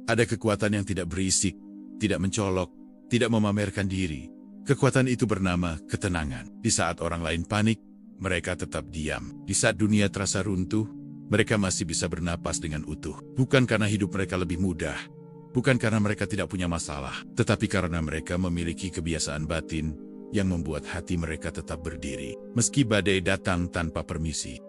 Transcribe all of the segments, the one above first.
Ada kekuatan yang tidak berisik, tidak mencolok, tidak memamerkan diri. Kekuatan itu bernama ketenangan. Di saat orang lain panik, mereka tetap diam. Di saat dunia terasa runtuh, mereka masih bisa bernapas dengan utuh. Bukan karena hidup mereka lebih mudah, bukan karena mereka tidak punya masalah, tetapi karena mereka memiliki kebiasaan batin yang membuat hati mereka tetap berdiri, meski badai datang tanpa permisi.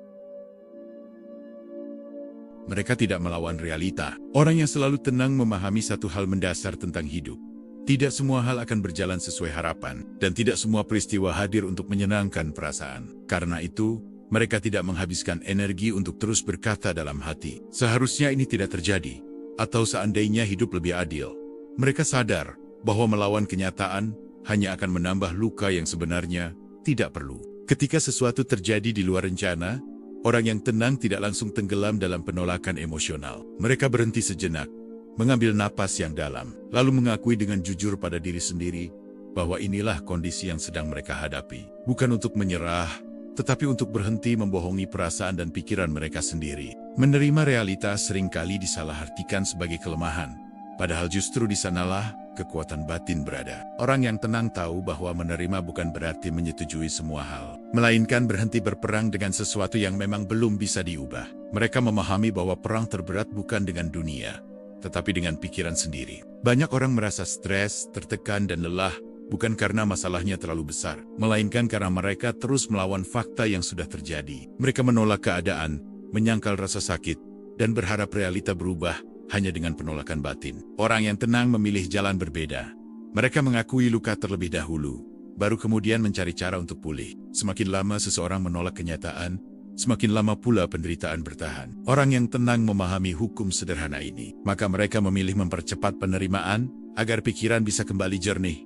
Mereka tidak melawan realita. Orang yang selalu tenang memahami satu hal mendasar tentang hidup. Tidak semua hal akan berjalan sesuai harapan, dan tidak semua peristiwa hadir untuk menyenangkan perasaan. Karena itu, mereka tidak menghabiskan energi untuk terus berkata dalam hati, "Seharusnya ini tidak terjadi," atau "seandainya hidup lebih adil." Mereka sadar bahwa melawan kenyataan hanya akan menambah luka yang sebenarnya tidak perlu. Ketika sesuatu terjadi di luar rencana, orang yang tenang tidak langsung tenggelam dalam penolakan emosional. Mereka berhenti sejenak, mengambil napas yang dalam, lalu mengakui dengan jujur pada diri sendiri bahwa inilah kondisi yang sedang mereka hadapi. Bukan untuk menyerah, tetapi untuk berhenti membohongi perasaan dan pikiran mereka sendiri. Menerima realitas seringkali disalahartikan sebagai kelemahan, padahal justru di sanalah kekuatan batin berada. Orang yang tenang tahu bahwa menerima bukan berarti menyetujui semua hal, melainkan berhenti berperang dengan sesuatu yang memang belum bisa diubah. Mereka memahami bahwa perang terberat bukan dengan dunia, tetapi dengan pikiran sendiri. Banyak orang merasa stres, tertekan, dan lelah, bukan karena masalahnya terlalu besar, melainkan karena mereka terus melawan fakta yang sudah terjadi. Mereka menolak keadaan, menyangkal rasa sakit, dan berharap realita berubah hanya dengan penolakan batin. Orang yang tenang memilih jalan berbeda. Mereka mengakui luka terlebih dahulu, baru kemudian mencari cara untuk pulih. Semakin lama seseorang menolak kenyataan, semakin lama pula penderitaan bertahan. Orang yang tenang memahami hukum sederhana ini, maka mereka memilih mempercepat penerimaan agar pikiran bisa kembali jernih,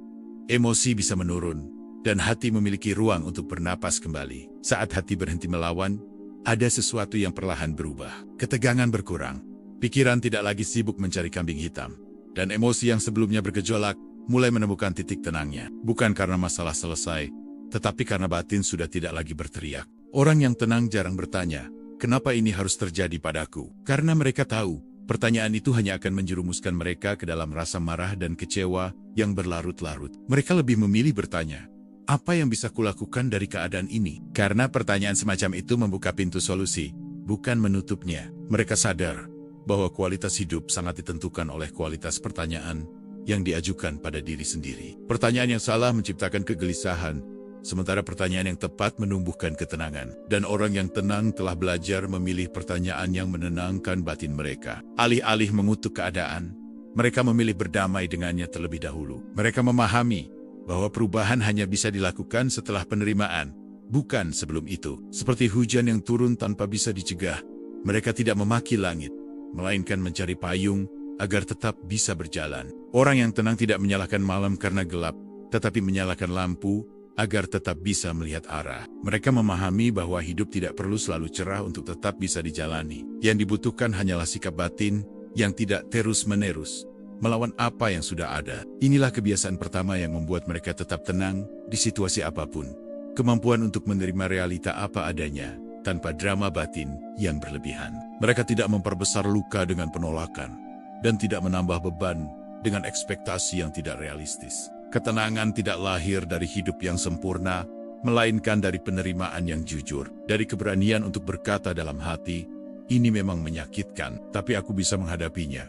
emosi bisa menurun, dan hati memiliki ruang untuk bernapas kembali. Saat hati berhenti melawan, ada sesuatu yang perlahan berubah. Ketegangan berkurang. Pikiran tidak lagi sibuk mencari kambing hitam, dan emosi yang sebelumnya bergejolak mulai menemukan titik tenangnya. Bukan karena masalah selesai, tetapi karena batin sudah tidak lagi berteriak. Orang yang tenang jarang bertanya, "Kenapa ini harus terjadi padaku?" Karena mereka tahu, pertanyaan itu hanya akan menjerumuskan mereka ke dalam rasa marah dan kecewa yang berlarut-larut. Mereka lebih memilih bertanya, "Apa yang bisa kulakukan dari keadaan ini?" Karena pertanyaan semacam itu membuka pintu solusi, bukan menutupnya. Mereka sadar bahwa kualitas hidup sangat ditentukan oleh kualitas pertanyaan yang diajukan pada diri sendiri. Pertanyaan yang salah menciptakan kegelisahan, sementara pertanyaan yang tepat menumbuhkan ketenangan. Dan orang yang tenang telah belajar memilih pertanyaan yang menenangkan batin mereka. Alih-alih mengutuk keadaan, mereka memilih berdamai dengannya terlebih dahulu. Mereka memahami bahwa perubahan hanya bisa dilakukan setelah penerimaan, bukan sebelum itu. Seperti hujan yang turun tanpa bisa dicegah, mereka tidak memaki langit, melainkan mencari payung agar tetap bisa berjalan. Orang yang tenang tidak menyalahkan malam karena gelap, tetapi menyalakan lampu agar tetap bisa melihat arah. Mereka memahami bahwa hidup tidak perlu selalu cerah untuk tetap bisa dijalani. Yang dibutuhkan hanyalah sikap batin yang tidak terus-menerus melawan apa yang sudah ada. Inilah kebiasaan pertama yang membuat mereka tetap tenang di situasi apapun. Kemampuan untuk menerima realita apa adanya, tanpa drama batin yang berlebihan. Mereka tidak memperbesar luka dengan penolakan, dan tidak menambah beban dengan ekspektasi yang tidak realistis. Ketenangan tidak lahir dari hidup yang sempurna, melainkan dari penerimaan yang jujur, dari keberanian untuk berkata dalam hati, "Ini memang menyakitkan, tapi aku bisa menghadapinya."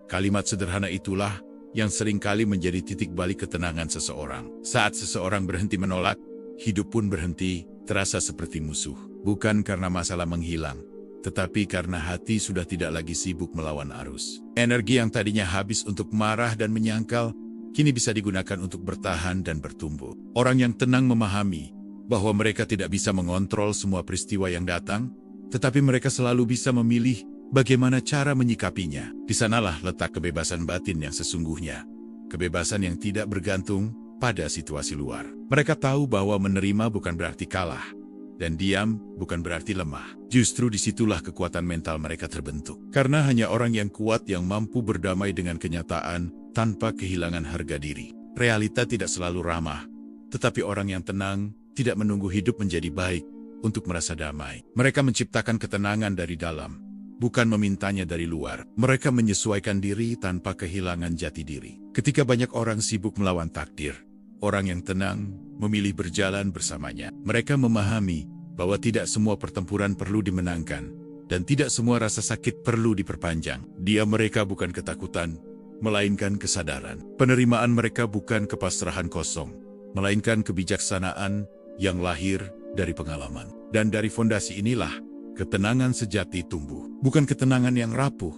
Kalimat sederhana itulah yang seringkali menjadi titik balik ketenangan seseorang. Saat seseorang berhenti menolak, hidup pun berhenti terasa seperti musuh. Bukan karena masalah menghilang, tetapi karena hati sudah tidak lagi sibuk melawan arus. Energi yang tadinya habis untuk marah dan menyangkal, kini bisa digunakan untuk bertahan dan bertumbuh. Orang yang tenang memahami bahwa mereka tidak bisa mengontrol semua peristiwa yang datang, tetapi mereka selalu bisa memilih bagaimana cara menyikapinya. Di sanalah letak kebebasan batin yang sesungguhnya. Kebebasan yang tidak bergantung pada situasi luar. Mereka tahu bahwa menerima bukan berarti kalah, dan diam bukan berarti lemah. Justru disitulah kekuatan mental mereka terbentuk. Karena hanya orang yang kuat yang mampu berdamai dengan kenyataan tanpa kehilangan harga diri. Realita tidak selalu ramah, tetapi orang yang tenang tidak menunggu hidup menjadi baik untuk merasa damai. Mereka menciptakan ketenangan dari dalam, bukan memintanya dari luar. Mereka menyesuaikan diri tanpa kehilangan jati diri. Ketika banyak orang sibuk melawan takdir, orang yang tenang memilih berjalan bersamanya. Mereka memahami bahwa tidak semua pertempuran perlu dimenangkan, dan tidak semua rasa sakit perlu diperpanjang. Dia mereka bukan ketakutan, melainkan kesadaran. Penerimaan mereka bukan kepasrahan kosong, melainkan kebijaksanaan yang lahir dari pengalaman. Dan dari fondasi inilah ketenangan sejati tumbuh. Bukan ketenangan yang rapuh,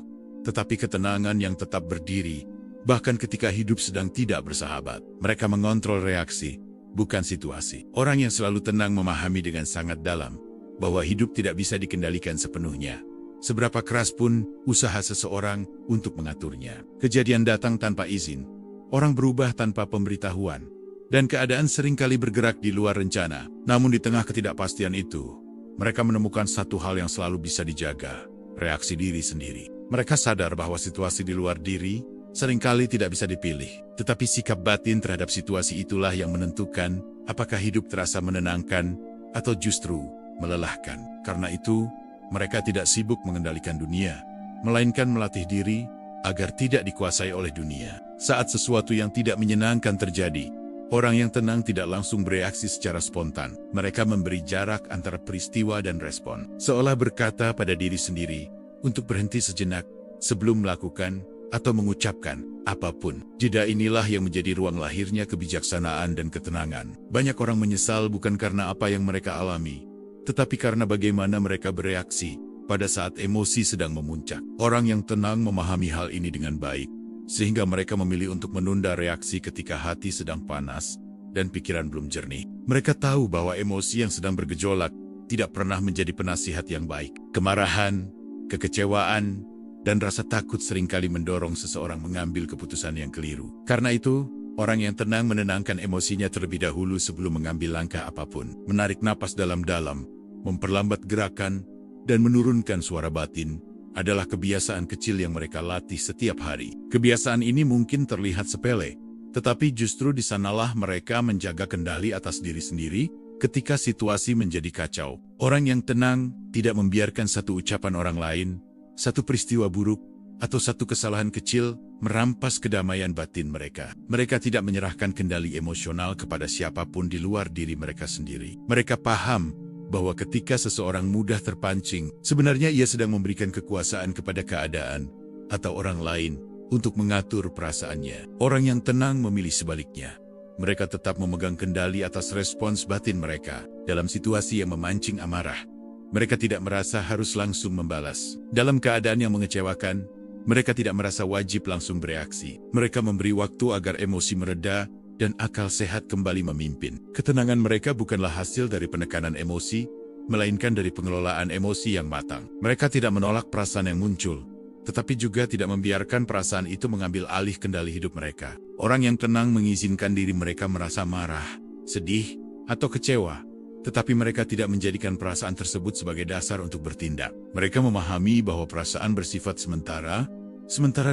tetapi ketenangan yang tetap berdiri, bahkan ketika hidup sedang tidak bersahabat. Mereka mengontrol reaksi, bukan situasi. Orang yang selalu tenang memahami dengan sangat dalam bahwa hidup tidak bisa dikendalikan sepenuhnya, seberapa keras pun usaha seseorang untuk mengaturnya. Kejadian datang tanpa izin, orang berubah tanpa pemberitahuan, dan keadaan seringkali bergerak di luar rencana. Namun di tengah ketidakpastian itu, mereka menemukan satu hal yang selalu bisa dijaga, reaksi diri sendiri. Mereka sadar bahwa situasi di luar diri seringkali tidak bisa dipilih, tetapi sikap batin terhadap situasi itulah yang menentukan apakah hidup terasa menenangkan atau justru melelahkan. Karena itu, mereka tidak sibuk mengendalikan dunia, melainkan melatih diri agar tidak dikuasai oleh dunia. Saat sesuatu yang tidak menyenangkan terjadi, orang yang tenang tidak langsung bereaksi secara spontan. Mereka memberi jarak antara peristiwa dan respon, seolah berkata pada diri sendiri untuk berhenti sejenak sebelum melakukan atau mengucapkan apapun. Jeda inilah yang menjadi ruang lahirnya kebijaksanaan dan ketenangan. Banyak orang menyesal bukan karena apa yang mereka alami, tetapi karena bagaimana mereka bereaksi pada saat emosi sedang memuncak. Orang yang tenang memahami hal ini dengan baik, sehingga mereka memilih untuk menunda reaksi ketika hati sedang panas dan pikiran belum jernih. Mereka tahu bahwa emosi yang sedang bergejolak tidak pernah menjadi penasihat yang baik. Kemarahan, kekecewaan, dan rasa takut seringkali mendorong seseorang mengambil keputusan yang keliru. Karena itu, orang yang tenang menenangkan emosinya terlebih dahulu sebelum mengambil langkah apapun. Menarik napas dalam-dalam, memperlambat gerakan, dan menurunkan suara batin adalah kebiasaan kecil yang mereka latih setiap hari. Kebiasaan ini mungkin terlihat sepele, tetapi justru di sanalah mereka menjaga kendali atas diri sendiri ketika situasi menjadi kacau. Orang yang tenang tidak membiarkan satu ucapan orang lain, satu peristiwa buruk, atau satu kesalahan kecil merampas kedamaian batin mereka. Mereka tidak menyerahkan kendali emosional kepada siapapun di luar diri mereka sendiri. Mereka paham bahwa ketika seseorang mudah terpancing, sebenarnya ia sedang memberikan kekuasaan kepada keadaan atau orang lain untuk mengatur perasaannya. Orang yang tenang memilih sebaliknya. Mereka tetap memegang kendali atas respons batin mereka dalam situasi yang memancing amarah. Mereka tidak merasa harus langsung membalas. Dalam keadaan yang mengecewakan, mereka tidak merasa wajib langsung bereaksi. Mereka memberi waktu agar emosi mereda dan akal sehat kembali memimpin. Ketenangan mereka bukanlah hasil dari penekanan emosi, melainkan dari pengelolaan emosi yang matang. Mereka tidak menolak perasaan yang muncul, tetapi juga tidak membiarkan perasaan itu mengambil alih kendali hidup mereka. Orang yang tenang mengizinkan diri mereka merasa marah, sedih, atau kecewa, tetapi mereka tidak menjadikan perasaan tersebut sebagai dasar untuk bertindak. Mereka memahami bahwa perasaan bersifat sementara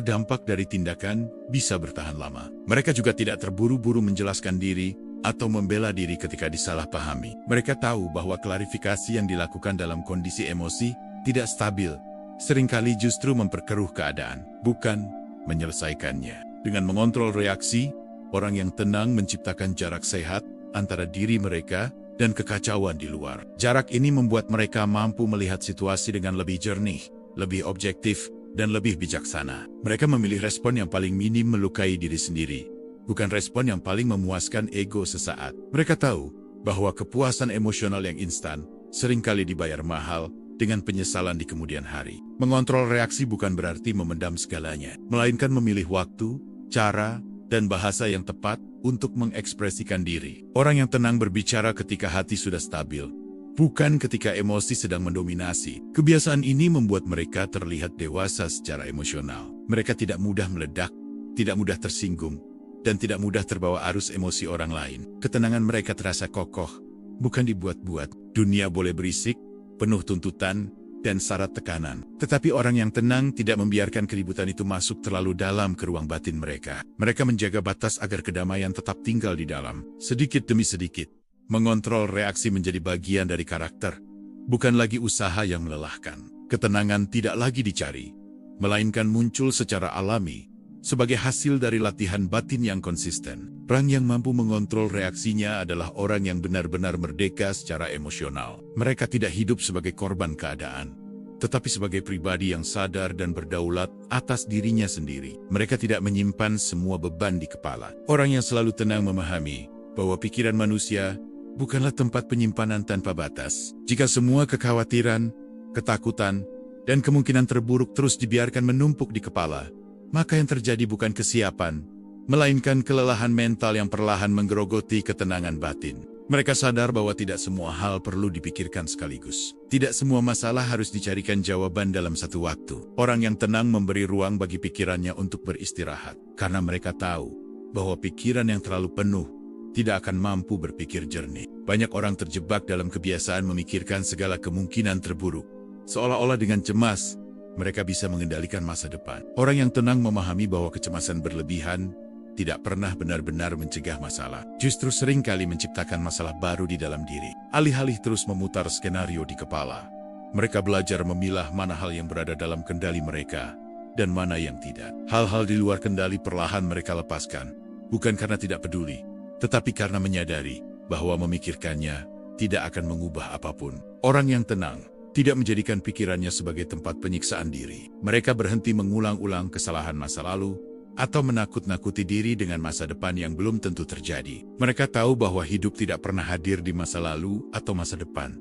dampak dari tindakan bisa bertahan lama. Mereka juga tidak terburu-buru menjelaskan diri atau membela diri ketika disalahpahami. Mereka tahu bahwa klarifikasi yang dilakukan dalam kondisi emosi tidak stabil, seringkali justru memperkeruh keadaan, bukan menyelesaikannya. Dengan mengontrol reaksi, orang yang tenang menciptakan jarak sehat antara diri mereka dan kekacauan di luar. Jarak ini membuat mereka mampu melihat situasi dengan lebih jernih, lebih objektif, dan lebih bijaksana. Mereka memilih respon yang paling minim melukai diri sendiri, bukan respon yang paling memuaskan ego sesaat. Mereka tahu bahwa kepuasan emosional yang instan seringkali dibayar mahal dengan penyesalan di kemudian hari. Mengontrol reaksi bukan berarti memendam segalanya, melainkan memilih waktu, cara, dan bahasa yang tepat untuk mengekspresikan diri. Orang yang tenang berbicara ketika hati sudah stabil, bukan ketika emosi sedang mendominasi. Kebiasaan ini membuat mereka terlihat dewasa secara emosional. Mereka tidak mudah meledak, tidak mudah tersinggung, dan tidak mudah terbawa arus emosi orang lain. Ketenangan mereka terasa kokoh, bukan dibuat-buat. Dunia boleh berisik, penuh tuntutan, dan syarat tekanan. Tetapi orang yang tenang tidak membiarkan keributan itu masuk terlalu dalam ke ruang batin mereka. Mereka menjaga batas agar kedamaian tetap tinggal di dalam. Sedikit demi sedikit, mengontrol reaksi menjadi bagian dari karakter, bukan lagi usaha yang melelahkan. Ketenangan tidak lagi dicari, melainkan muncul secara alami, sebagai hasil dari latihan batin yang konsisten. Orang yang mampu mengontrol reaksinya adalah orang yang benar-benar merdeka secara emosional. Mereka tidak hidup sebagai korban keadaan, tetapi sebagai pribadi yang sadar dan berdaulat atas dirinya sendiri. Mereka tidak menyimpan semua beban di kepala. Orang yang selalu tenang memahami bahwa pikiran manusia bukanlah tempat penyimpanan tanpa batas. Jika semua kekhawatiran, ketakutan, dan kemungkinan terburuk terus dibiarkan menumpuk di kepala, maka yang terjadi bukan kesiapan, melainkan kelelahan mental yang perlahan menggerogoti ketenangan batin. Mereka sadar bahwa tidak semua hal perlu dipikirkan sekaligus. Tidak semua masalah harus dicarikan jawaban dalam satu waktu. Orang yang tenang memberi ruang bagi pikirannya untuk beristirahat, karena mereka tahu bahwa pikiran yang terlalu penuh tidak akan mampu berpikir jernih. Banyak orang terjebak dalam kebiasaan memikirkan segala kemungkinan terburuk, seolah-olah dengan cemas mereka bisa mengendalikan masa depan. Orang yang tenang memahami bahwa kecemasan berlebihan tidak pernah benar-benar mencegah masalah. Justru seringkali menciptakan masalah baru di dalam diri. Alih-alih terus memutar skenario di kepala, mereka belajar memilah mana hal yang berada dalam kendali mereka dan mana yang tidak. Hal-hal di luar kendali perlahan mereka lepaskan, bukan karena tidak peduli, tetapi karena menyadari bahwa memikirkannya tidak akan mengubah apapun. Orang yang tenang tidak menjadikan pikirannya sebagai tempat penyiksaan diri. Mereka berhenti mengulang-ulang kesalahan masa lalu atau menakut-nakuti diri dengan masa depan yang belum tentu terjadi. Mereka tahu bahwa hidup tidak pernah hadir di masa lalu atau masa depan,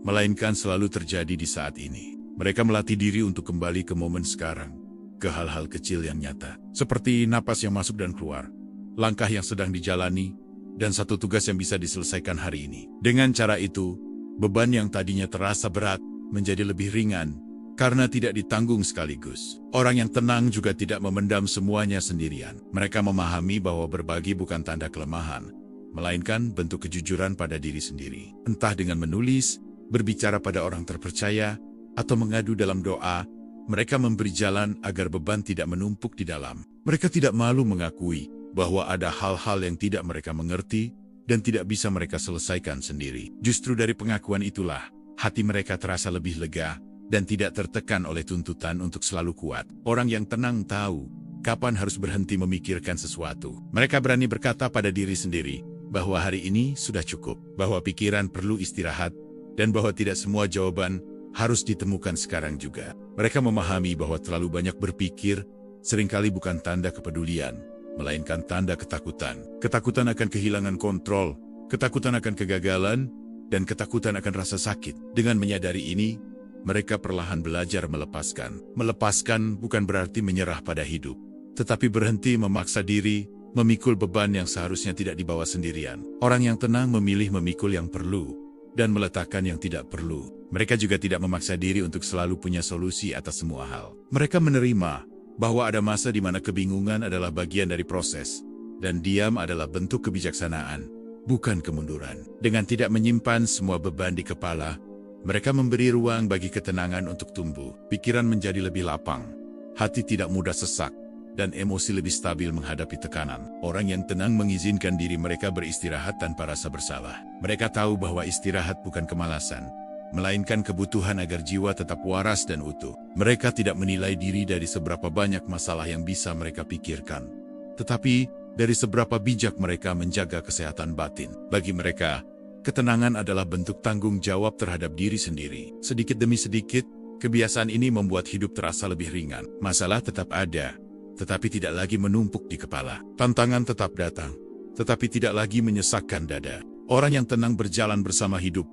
melainkan selalu terjadi di saat ini. Mereka melatih diri untuk kembali ke momen sekarang, ke hal-hal kecil yang nyata, seperti napas yang masuk dan keluar, langkah yang sedang dijalani, dan satu tugas yang bisa diselesaikan hari ini. Dengan cara itu, beban yang tadinya terasa berat menjadi lebih ringan karena tidak ditanggung sekaligus. Orang yang tenang juga tidak memendam semuanya sendirian. Mereka memahami bahwa berbagi bukan tanda kelemahan, melainkan bentuk kejujuran pada diri sendiri. Entah dengan menulis, berbicara pada orang terpercaya, atau mengadu dalam doa, mereka memberi jalan agar beban tidak menumpuk di dalam. Mereka tidak malu mengakui bahwa ada hal-hal yang tidak mereka mengerti dan tidak bisa mereka selesaikan sendiri. Justru dari pengakuan itulah, hati mereka terasa lebih lega dan tidak tertekan oleh tuntutan untuk selalu kuat. Orang yang tenang tahu kapan harus berhenti memikirkan sesuatu. Mereka berani berkata pada diri sendiri bahwa hari ini sudah cukup, bahwa pikiran perlu istirahat, dan bahwa tidak semua jawaban harus ditemukan sekarang juga. Mereka memahami bahwa terlalu banyak berpikir seringkali bukan tanda kepedulian, melainkan tanda ketakutan. Ketakutan akan kehilangan kontrol, ketakutan akan kegagalan, dan ketakutan akan rasa sakit. Dengan menyadari ini, mereka perlahan belajar melepaskan. Melepaskan bukan berarti menyerah pada hidup, tetapi berhenti memaksa diri, memikul beban yang seharusnya tidak dibawa sendirian. Orang yang tenang memilih memikul yang perlu, dan meletakkan yang tidak perlu. Mereka juga tidak memaksa diri untuk selalu punya solusi atas semua hal. Mereka menerima bahwa ada masa di mana kebingungan adalah bagian dari proses, dan diam adalah bentuk kebijaksanaan, bukan kemunduran. Dengan tidak menyimpan semua beban di kepala, mereka memberi ruang bagi ketenangan untuk tumbuh. Pikiran menjadi lebih lapang, hati tidak mudah sesak, dan emosi lebih stabil menghadapi tekanan. Orang yang tenang mengizinkan diri mereka beristirahat tanpa rasa bersalah. Mereka tahu bahwa istirahat bukan kemalasan, melainkan kebutuhan agar jiwa tetap waras dan utuh. Mereka tidak menilai diri dari seberapa banyak masalah yang bisa mereka pikirkan, tetapi dari seberapa bijak mereka menjaga kesehatan batin. Bagi mereka, ketenangan adalah bentuk tanggung jawab terhadap diri sendiri. Sedikit demi sedikit, kebiasaan ini membuat hidup terasa lebih ringan. Masalah tetap ada, tetapi tidak lagi menumpuk di kepala. Tantangan tetap datang, tetapi tidak lagi menyesakkan dada. Orang yang tenang berjalan bersama hidup,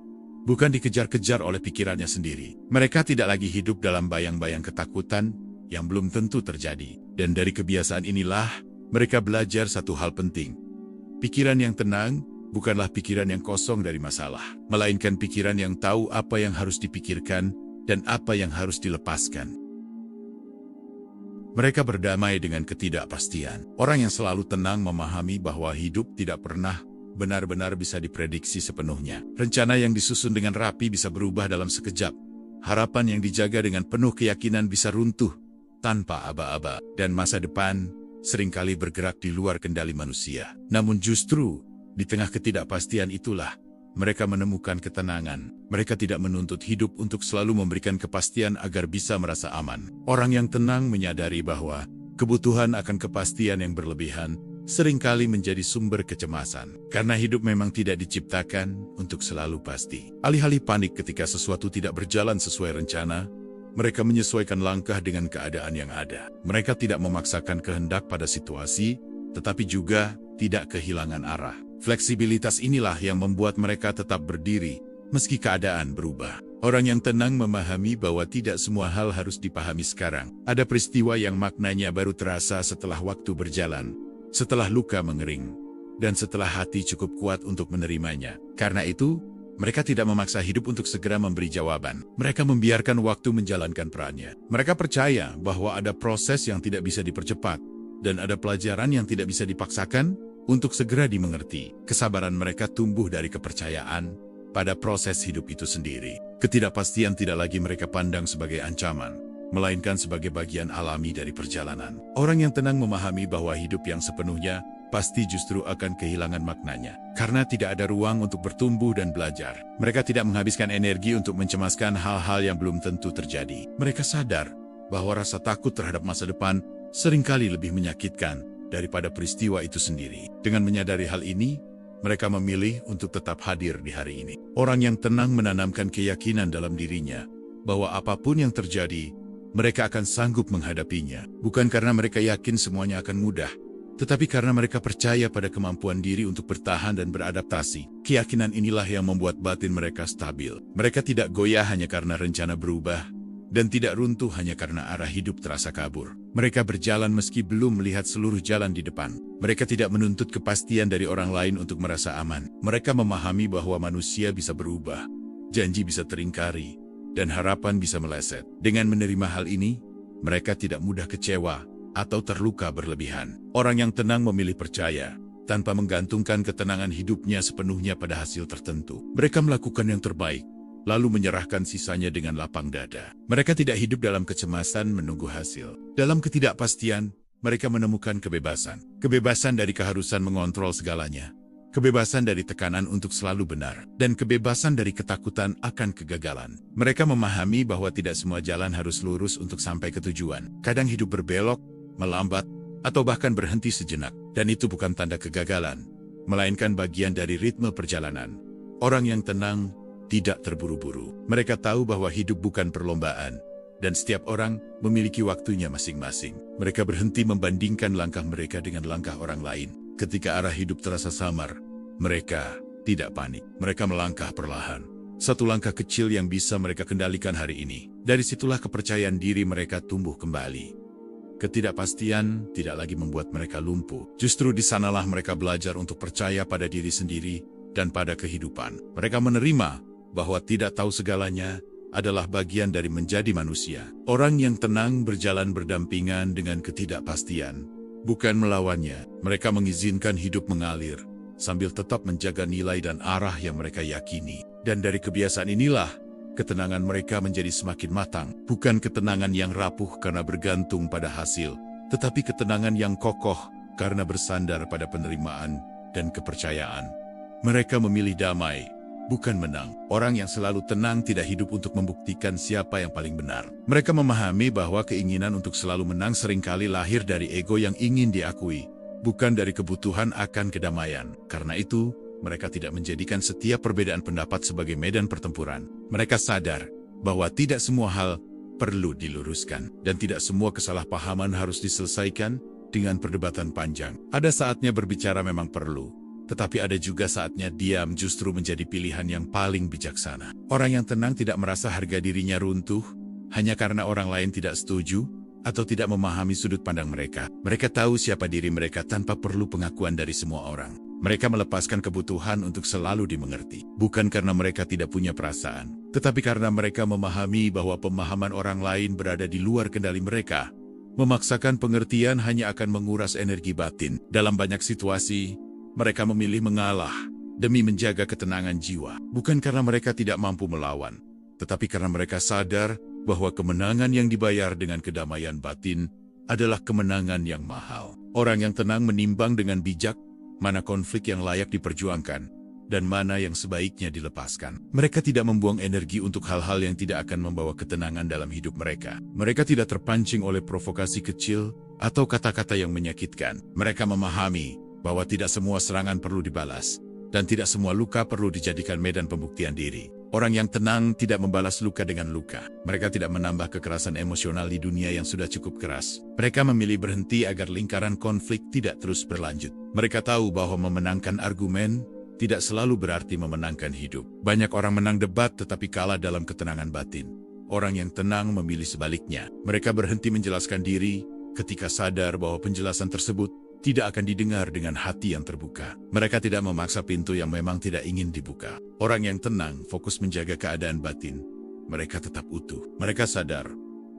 bukan dikejar-kejar oleh pikirannya sendiri. Mereka tidak lagi hidup dalam bayang-bayang ketakutan yang belum tentu terjadi. Dan dari kebiasaan inilah, mereka belajar satu hal penting. Pikiran yang tenang bukanlah pikiran yang kosong dari masalah, melainkan pikiran yang tahu apa yang harus dipikirkan dan apa yang harus dilepaskan. Mereka berdamai dengan ketidakpastian. Orang yang selalu tenang memahami bahwa hidup tidak pernah benar-benar bisa diprediksi sepenuhnya. Rencana yang disusun dengan rapi bisa berubah dalam sekejap. Harapan yang dijaga dengan penuh keyakinan bisa runtuh tanpa aba-aba. Dan masa depan seringkali bergerak di luar kendali manusia. Namun justru di tengah ketidakpastian itulah mereka menemukan ketenangan. Mereka tidak menuntut hidup untuk selalu memberikan kepastian agar bisa merasa aman. Orang yang tenang menyadari bahwa kebutuhan akan kepastian yang berlebihan seringkali menjadi sumber kecemasan. Karena hidup memang tidak diciptakan untuk selalu pasti. Alih-alih panik ketika sesuatu tidak berjalan sesuai rencana, mereka menyesuaikan langkah dengan keadaan yang ada. Mereka tidak memaksakan kehendak pada situasi, tetapi juga tidak kehilangan arah. Fleksibilitas inilah yang membuat mereka tetap berdiri, meski keadaan berubah. Orang yang tenang memahami bahwa tidak semua hal harus dipahami sekarang. Ada peristiwa yang maknanya baru terasa setelah waktu berjalan, setelah luka mengering, dan setelah hati cukup kuat untuk menerimanya. Karena itu, mereka tidak memaksa hidup untuk segera memberi jawaban. Mereka membiarkan waktu menjalankan perannya. Mereka percaya bahwa ada proses yang tidak bisa dipercepat, dan ada pelajaran yang tidak bisa dipaksakan untuk segera dimengerti. Kesabaran mereka tumbuh dari kepercayaan pada proses hidup itu sendiri. Ketidakpastian tidak lagi mereka pandang sebagai ancaman, melainkan sebagai bagian alami dari perjalanan. Orang yang tenang memahami bahwa hidup yang sepenuhnya pasti justru akan kehilangan maknanya. Karena tidak ada ruang untuk bertumbuh dan belajar. Mereka tidak menghabiskan energi untuk mencemaskan hal-hal yang belum tentu terjadi. Mereka sadar bahwa rasa takut terhadap masa depan seringkali lebih menyakitkan daripada peristiwa itu sendiri. Dengan menyadari hal ini, mereka memilih untuk tetap hadir di hari ini. Orang yang tenang menanamkan keyakinan dalam dirinya bahwa apapun yang terjadi, mereka akan sanggup menghadapinya. Bukan karena mereka yakin semuanya akan mudah, tetapi karena mereka percaya pada kemampuan diri untuk bertahan dan beradaptasi. Keyakinan inilah yang membuat batin mereka stabil. Mereka tidak goyah hanya karena rencana berubah, dan tidak runtuh hanya karena arah hidup terasa kabur. Mereka berjalan meski belum melihat seluruh jalan di depan. Mereka tidak menuntut kepastian dari orang lain untuk merasa aman. Mereka memahami bahwa manusia bisa berubah, janji bisa teringkari, dan harapan bisa meleset. Dengan menerima hal ini, mereka tidak mudah kecewa atau terluka berlebihan. Orang yang tenang memilih percaya, tanpa menggantungkan ketenangan hidupnya sepenuhnya pada hasil tertentu. Mereka melakukan yang terbaik, lalu menyerahkan sisanya dengan lapang dada. Mereka tidak hidup dalam kecemasan menunggu hasil. Dalam ketidakpastian, mereka menemukan kebebasan. Kebebasan dari keharusan mengontrol segalanya. Kebebasan dari tekanan untuk selalu benar. Dan kebebasan dari ketakutan akan kegagalan. Mereka memahami bahwa tidak semua jalan harus lurus untuk sampai ke tujuan. Kadang hidup berbelok, melambat, atau bahkan berhenti sejenak. Dan itu bukan tanda kegagalan, melainkan bagian dari ritme perjalanan. Orang yang tenang tidak terburu-buru. Mereka tahu bahwa hidup bukan perlombaan, dan setiap orang memiliki waktunya masing-masing. Mereka berhenti membandingkan langkah mereka dengan langkah orang lain. Ketika arah hidup terasa samar, mereka tidak panik. Mereka melangkah perlahan. Satu langkah kecil yang bisa mereka kendalikan hari ini. Dari situlah kepercayaan diri mereka tumbuh kembali. Ketidakpastian tidak lagi membuat mereka lumpuh. Justru di sanalah mereka belajar untuk percaya pada diri sendiri dan pada kehidupan. Mereka menerima bahwa tidak tahu segalanya adalah bagian dari menjadi manusia. Orang yang tenang berjalan berdampingan dengan ketidakpastian, bukan melawannya. Mereka mengizinkan hidup mengalir, sambil tetap menjaga nilai dan arah yang mereka yakini. Dan dari kebiasaan inilah, ketenangan mereka menjadi semakin matang. Bukan ketenangan yang rapuh karena bergantung pada hasil, tetapi ketenangan yang kokoh karena bersandar pada penerimaan dan kepercayaan. Mereka memilih damai, bukan menang. Orang yang selalu tenang tidak hidup untuk membuktikan siapa yang paling benar. Mereka memahami bahwa keinginan untuk selalu menang seringkali lahir dari ego yang ingin diakui, bukan dari kebutuhan akan kedamaian. Karena itu, mereka tidak menjadikan setiap perbedaan pendapat sebagai medan pertempuran. Mereka sadar bahwa tidak semua hal perlu diluruskan, dan tidak semua kesalahpahaman harus diselesaikan dengan perdebatan panjang. Ada saatnya berbicara memang perlu, tetapi ada juga saatnya diam justru menjadi pilihan yang paling bijaksana. Orang yang tenang tidak merasa harga dirinya runtuh hanya karena orang lain tidak setuju atau tidak memahami sudut pandang mereka. Mereka tahu siapa diri mereka tanpa perlu pengakuan dari semua orang. Mereka melepaskan kebutuhan untuk selalu dimengerti. Bukan karena mereka tidak punya perasaan, tetapi karena mereka memahami bahwa pemahaman orang lain berada di luar kendali mereka. Memaksakan pengertian hanya akan menguras energi batin. Dalam banyak situasi, mereka memilih mengalah demi menjaga ketenangan jiwa. Bukan karena mereka tidak mampu melawan, tetapi karena mereka sadar bahwa kemenangan yang dibayar dengan kedamaian batin adalah kemenangan yang mahal. Orang yang tenang menimbang dengan bijak mana konflik yang layak diperjuangkan dan mana yang sebaiknya dilepaskan. Mereka tidak membuang energi untuk hal-hal yang tidak akan membawa ketenangan dalam hidup mereka. Mereka tidak terpancing oleh provokasi kecil atau kata-kata yang menyakitkan. Mereka memahami bahwa tidak semua serangan perlu dibalas, dan tidak semua luka perlu dijadikan medan pembuktian diri. Orang yang tenang tidak membalas luka dengan luka. Mereka tidak menambah kekerasan emosional di dunia yang sudah cukup keras. Mereka memilih berhenti agar lingkaran konflik tidak terus berlanjut. Mereka tahu bahwa memenangkan argumen tidak selalu berarti memenangkan hidup. Banyak orang menang debat tetapi kalah dalam ketenangan batin. Orang yang tenang memilih sebaliknya. Mereka berhenti menjelaskan diri ketika sadar bahwa penjelasan tersebut tidak akan didengar dengan hati yang terbuka. Mereka tidak memaksa pintu yang memang tidak ingin dibuka. Orang yang tenang fokus menjaga keadaan batin. Mereka tetap utuh. Mereka sadar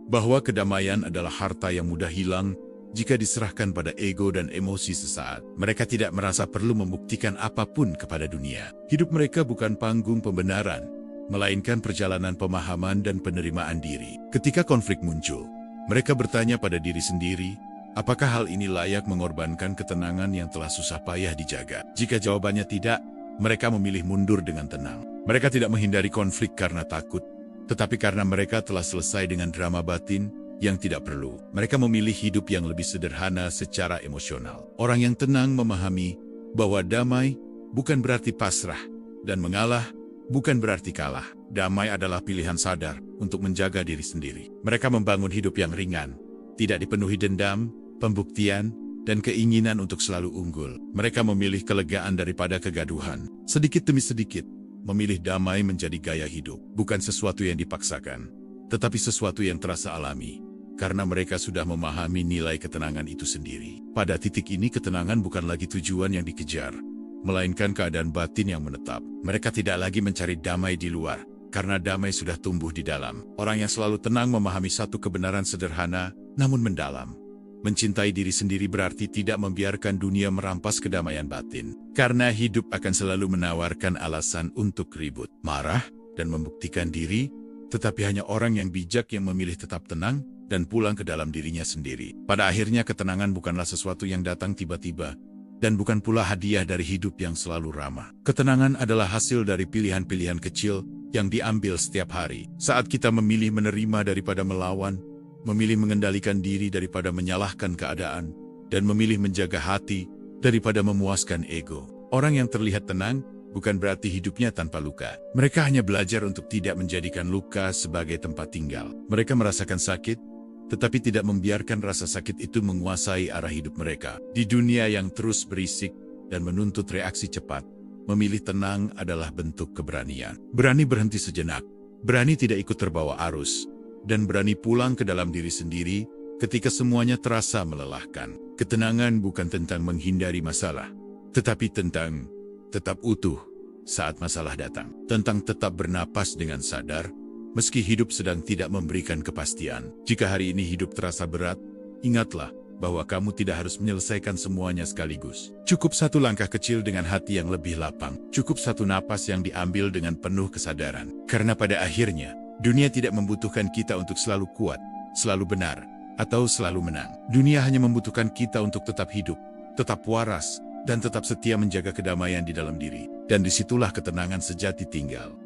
bahwa kedamaian adalah harta yang mudah hilang jika diserahkan pada ego dan emosi sesaat. Mereka tidak merasa perlu membuktikan apapun kepada dunia. Hidup mereka bukan panggung pembenaran, melainkan perjalanan pemahaman dan penerimaan diri. Ketika konflik muncul, mereka bertanya pada diri sendiri, apakah hal ini layak mengorbankan ketenangan yang telah susah payah dijaga? Jika jawabannya tidak, mereka memilih mundur dengan tenang. Mereka tidak menghindari konflik karena takut, tetapi karena mereka telah selesai dengan drama batin yang tidak perlu. Mereka memilih hidup yang lebih sederhana secara emosional. Orang yang tenang memahami bahwa damai bukan berarti pasrah, dan mengalah bukan berarti kalah. Damai adalah pilihan sadar untuk menjaga diri sendiri. Mereka membangun hidup yang ringan, tidak dipenuhi dendam, pembuktian, dan keinginan untuk selalu unggul. Mereka memilih kelegaan daripada kegaduhan. Sedikit demi sedikit, memilih damai menjadi gaya hidup. Bukan sesuatu yang dipaksakan, tetapi sesuatu yang terasa alami. Karena mereka sudah memahami nilai ketenangan itu sendiri. Pada titik ini ketenangan bukan lagi tujuan yang dikejar, melainkan keadaan batin yang menetap. Mereka tidak lagi mencari damai di luar, karena damai sudah tumbuh di dalam. Orang yang selalu tenang memahami satu kebenaran sederhana, namun mendalam. Mencintai diri sendiri berarti tidak membiarkan dunia merampas kedamaian batin. Karena hidup akan selalu menawarkan alasan untuk ribut, marah, dan membuktikan diri, tetapi hanya orang yang bijak yang memilih tetap tenang dan pulang ke dalam dirinya sendiri. Pada akhirnya ketenangan bukanlah sesuatu yang datang tiba-tiba, dan bukan pula hadiah dari hidup yang selalu ramah. Ketenangan adalah hasil dari pilihan-pilihan kecil yang diambil setiap hari. Saat kita memilih menerima daripada melawan, memilih mengendalikan diri daripada menyalahkan keadaan, dan memilih menjaga hati daripada memuaskan ego. Orang yang terlihat tenang bukan berarti hidupnya tanpa luka. Mereka hanya belajar untuk tidak menjadikan luka sebagai tempat tinggal. Mereka merasakan sakit, tetapi tidak membiarkan rasa sakit itu menguasai arah hidup mereka. Di dunia yang terus berisik dan menuntut reaksi cepat, memilih tenang adalah bentuk keberanian. Berani berhenti sejenak, berani tidak ikut terbawa arus, dan berani pulang ke dalam diri sendiri ketika semuanya terasa melelahkan. Ketenangan bukan tentang menghindari masalah, tetapi tentang tetap utuh saat masalah datang. Tentang tetap bernapas dengan sadar, meski hidup sedang tidak memberikan kepastian. Jika hari ini hidup terasa berat, ingatlah bahwa kamu tidak harus menyelesaikan semuanya sekaligus. Cukup satu langkah kecil dengan hati yang lebih lapang. Cukup satu napas yang diambil dengan penuh kesadaran. Karena pada akhirnya, dunia tidak membutuhkan kita untuk selalu kuat, selalu benar, atau selalu menang. Dunia hanya membutuhkan kita untuk tetap hidup, tetap waras, dan tetap setia menjaga kedamaian di dalam diri. Dan disitulah ketenangan sejati tinggal.